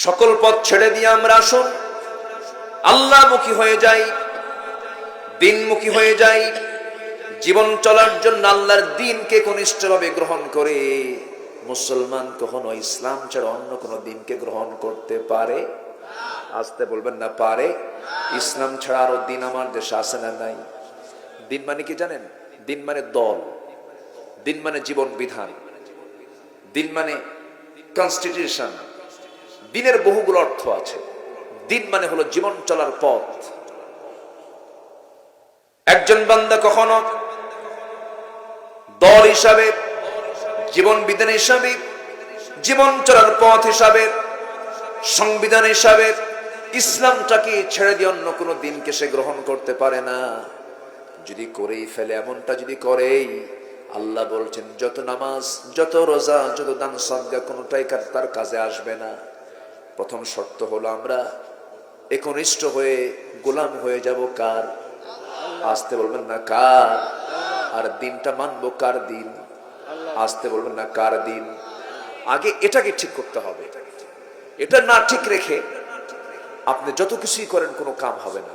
সকল পথ ছেড়ে দিয়ে আমরা আসুন আল্লাহমুখী হয়ে যাই, দিনমুখী হয়ে যাই। জীবন চলার জন্য আল্লাহর দ্বীনকে ঘনিষ্ঠভাবে গ্রহণ করে মুসলমান কখনো ইসলাম ছাড়া অন্য কোনো দ্বীনকে গ্রহণ করতে পারে? আসতে বলবেন না, পারে? ইসলাম ছাড়া আরো দ্বীন আমার দেশে আছে না নাই? দ্বীন মানে কি জানেন? দ্বীন মানে দল, দ্বীন মানে জীবন বিধান, দ্বীন মানে কনস্টিটিউশন। দ্বীনের বহুগুলো অর্থ আছে। দ্বীন মানে হলো জীবন চলার পথ। একজন বান্দা কখনো দল হিসাবে, জীবন বিধান হিসাবে, জীবন চলার পথ হিসাবে, সংবিধান হিসাবে ইসলামটাকে ছেড়ে দিয়ে অন্য কোনো দিনকে সে গ্রহণ করতে পারে না। যদি করেই ফেলে, এমনটা যদি করেই, আল্লাহ বলছেন যত নামাজ, যত রোজা, যত দান সাদকা কোনোটাই তার কাজে আসবে না। প্রথম শর্ত হলো আমরা একনিষ্ঠ হয়ে গোলাম হয়ে যাব কার? আসতে বলবেন না, কার? আর দিনটা মানবো কার দিন? আসতে বলবেন না, কার দিন? আগে এটাকে ঠিক করতে হবে। এটা না ঠিক রেখে আপনি যত কিছুই করেন কোনো কাম হবে না।